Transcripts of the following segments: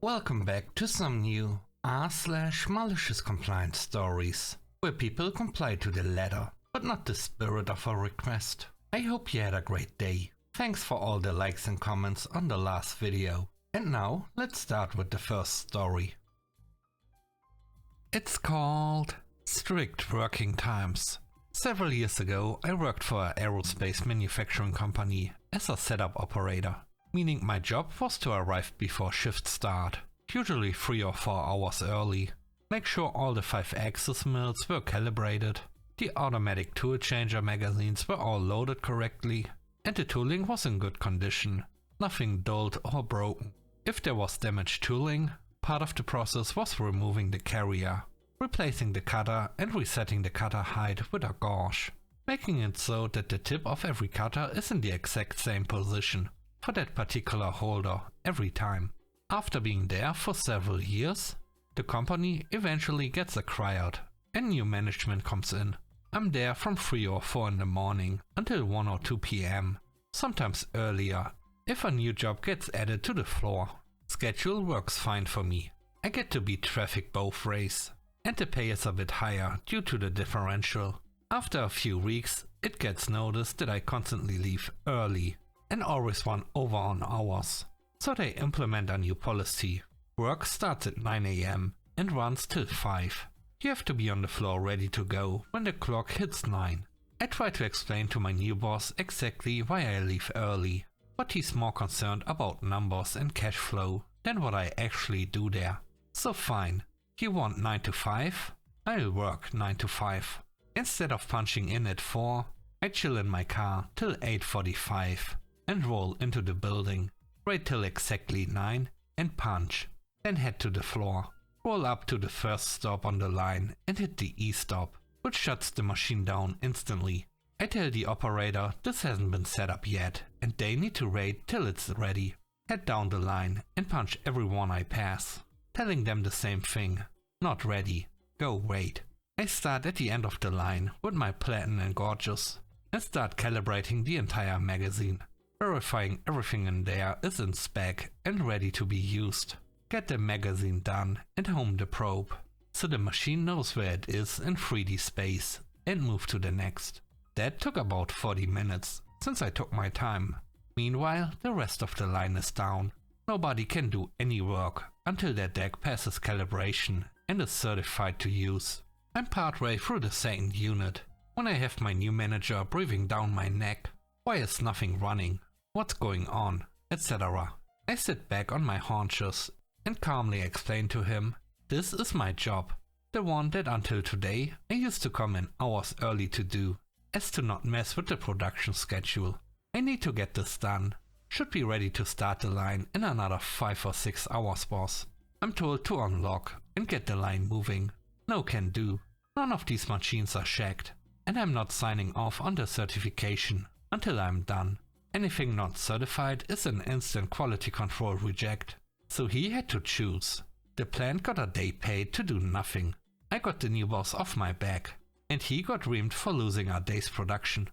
Welcome back to some new r/malicious compliance stories, where people comply to the letter, but not the spirit of a request. I hope you had a great day. Thanks for all the likes and comments on the last video. And now, let's start with the first story. It's called Strict Working Times. Several years ago, I worked for an aerospace manufacturing company as a setup operator, meaning my job was to arrive before shift start, usually 3 or 4 hours early, make sure all the 5-axis mills were calibrated, the automatic tool changer magazines were all loaded correctly, and the tooling was in good condition, nothing dulled or broken. If there was damaged tooling, part of the process was removing the carrier, replacing the cutter and resetting the cutter height with a gauge, making it so that the tip of every cutter is in the exact same position for that particular holder every time. After being there for several years, the company eventually gets acquired and new management comes in. I'm there from 3 or 4 in the morning until 1 or 2 p.m, sometimes earlier if a new job gets added to the floor. Schedule works fine for me. I get to beat traffic both ways, and the pay is a bit higher due to the differential. After a few weeks, it gets noticed that I constantly leave early and always run over on hours. So they implement a new policy. Work starts at 9 a.m. and runs till 5. You have to be on the floor ready to go when the clock hits 9. I try to explain to my new boss exactly why I leave early, but he's more concerned about numbers and cash flow than what I actually do there. So fine, you want 9 to 5? I'll work 9 to 5. Instead of punching in at 4, I chill in my car till 8:45 and roll into the building, wait till exactly 9 and punch, then head to the floor, roll up to the first stop on the line and hit the E-stop, which shuts the machine down instantly. I tell the operator this hasn't been set up yet and they need to wait till it's ready. Head down the line and punch everyone I pass, telling them the same thing. Not ready. Go wait. I start at the end of the line with my platen and gauges and start calibrating the entire magazine, verifying everything in there is in spec and ready to be used. Get the magazine done and home the probe, so the machine knows where it is in 3D space, and move to the next. That took about 40 minutes, since I took my time. Meanwhile, the rest of the line is down. Nobody can do any work until their deck passes calibration and is certified to use. I'm partway through the second unit, when I have my new manager breathing down my neck. Why is nothing running? What's going on? Etc. I sit back on my haunches and calmly explain to him, this is my job, the one that until today I used to come in hours early to do, as to not mess with the production schedule. I need to get this done. Should be ready to start the line in another 5 or 6 hours, boss. I'm told to unlock and get the line moving. No can do. None of these machines are checked, and I'm not signing off on the certification until I'm done. Anything not certified is an instant quality control reject. So he had to choose. The plant got a day paid to do nothing. I got the new boss off my back, and he got reamed for losing a day's production.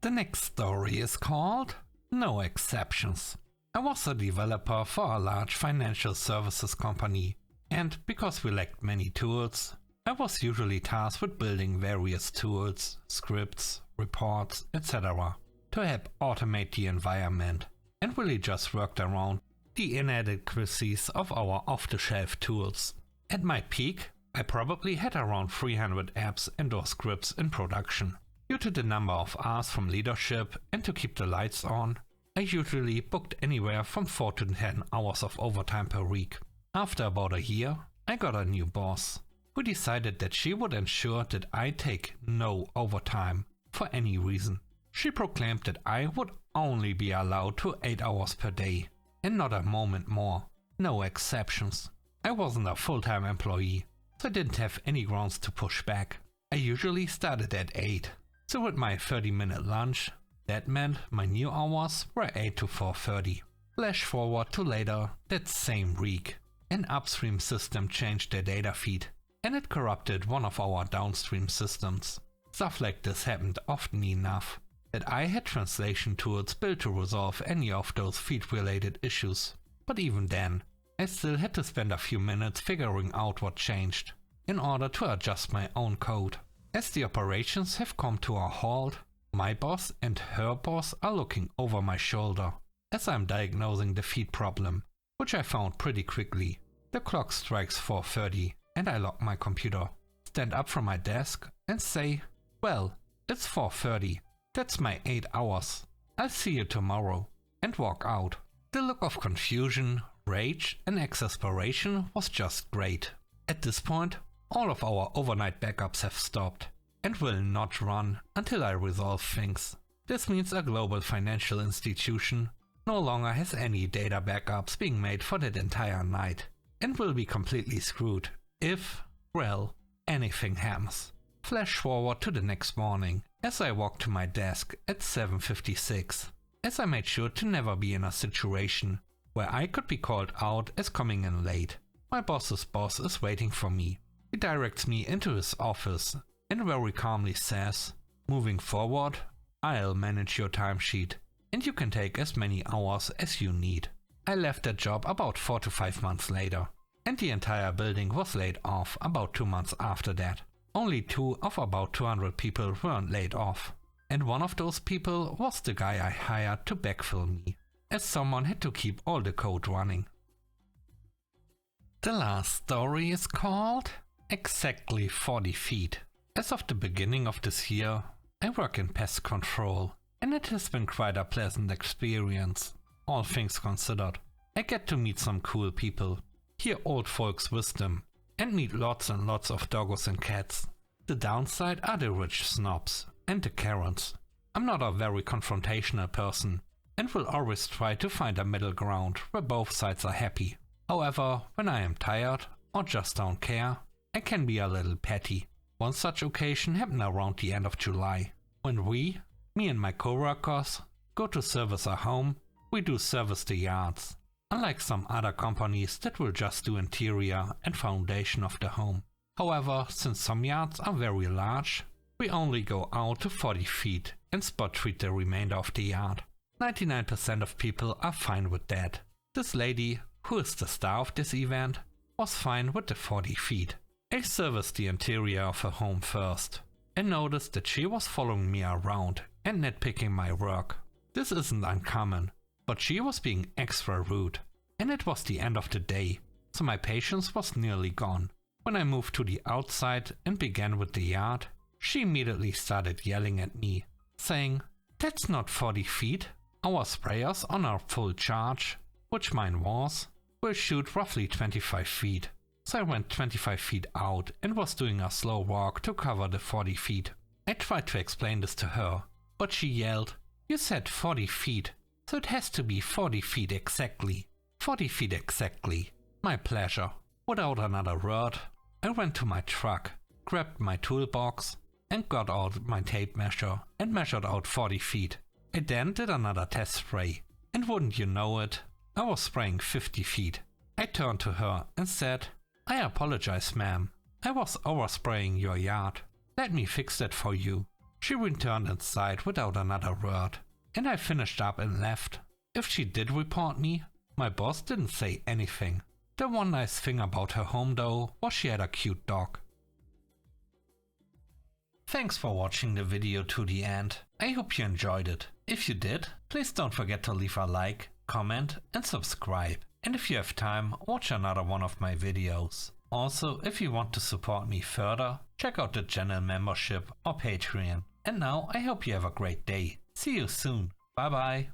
The next story is called No Exceptions. I was a developer for a large financial services company, and because we lacked many tools, I was usually tasked with building various tools, scripts, reports, etc. to help automate the environment, and really just worked around the inadequacies of our off-the-shelf tools. At my peak, I probably had around 300 apps and/or scripts in production. Due to the number of hours from leadership and to keep the lights on, I usually booked anywhere from 4 to 10 hours of overtime per week. After about a year, I got a new boss, who decided that she would ensure that I take no overtime for any reason. She proclaimed that I would only be allowed to 8 hours per day, and not a moment more. No exceptions. I wasn't a full-time employee, so I didn't have any grounds to push back. I usually started at 8, so with my 30-minute lunch, that meant my new hours were 8 to 4:30. Flash forward to later that same week. An upstream system changed their data feed, and it corrupted one of our downstream systems. Stuff like this happened often enough that I had translation tools built to resolve any of those feed-related issues. but even then, I still had to spend a few minutes figuring out what changed, in order to adjust my own code. As the operations have come to a halt, my boss and her boss are looking over my shoulder as I'm diagnosing the feed problem, which I found pretty quickly. The clock strikes 4:30 and I lock my computer, stand up from my desk and say, well, it's 4:30, that's my 8 hours, I'll see you tomorrow, and walk out. The look of confusion, rage and exasperation was just great. At this point, all of our overnight backups have stopped and will not run until I resolve things. This means a global financial institution no longer has any data backups being made for that entire night and will be completely screwed if, well, anything happens. Flash forward to the next morning as I walk to my desk at 7:56, as I made sure to never be in a situation where I could be called out as coming in late. My boss's boss is waiting for me. He directs me into his office and very calmly says, moving forward, I'll manage your timesheet and you can take as many hours as you need. I left that job about 4 to 5 months later, and the entire building was laid off about 2 months after that. Only 2 of about 200 people weren't laid off, and one of those people was the guy I hired to backfill me, as someone had to keep all the code running. The last story is called Exactly 40 Feet. As of the beginning of this year, I work in pest control, and it has been quite a pleasant experience, all things considered. I get to meet some cool people, hear old folks' wisdom, and meet lots and lots of doggos and cats. The downside are the rich snobs and the Karens. I'm not a very confrontational person, and will always try to find a middle ground where both sides are happy. However, when I am tired or just don't care, I can be a little petty. One such occasion happened around the end of July, when me and my coworkers, go to service a home. We do service the yards, unlike some other companies that will just do interior and foundation of the home. However, since some yards are very large, we only go out to 40 feet and spot treat the remainder of the yard. 99% of people are fine with that. This lady, who is the star of this event, was fine with the 40 feet. I serviced the interior of her home first, and noticed that she was following me around and nitpicking my work. This isn't uncommon, but she was being extra rude, and it was the end of the day, so my patience was nearly gone. When I moved to the outside and began with the yard, she immediately started yelling at me, saying, "That's not 40 feet. Our sprayers on our full charge, which mine was, will shoot roughly 25 feet. So I went 25 feet out and was doing a slow walk to cover the 40 feet. I tried to explain this to her, but she yelled, "You said 40 feet, so it has to be 40 feet exactly. 40 feet exactly." My pleasure. Without another word, I went to my truck, grabbed my toolbox, and got out my tape measure and measured out 40 feet. I then did another test spray, and wouldn't you know it, I was spraying 50 feet. I turned to her and said, "I apologize, ma'am. I was overspraying your yard. Let me fix that for you." She returned inside without another word, and I finished up and left. If she did report me, my boss didn't say anything. The one nice thing about her home though was she had a cute dog. Thanks for watching the video to the end. I hope you enjoyed it. If you did, please don't forget to leave a like, comment and subscribe. And if you have time, watch another one of my videos. Also, if you want to support me further, check out the channel membership or Patreon. And now I hope you have a great day. See you soon. Bye bye.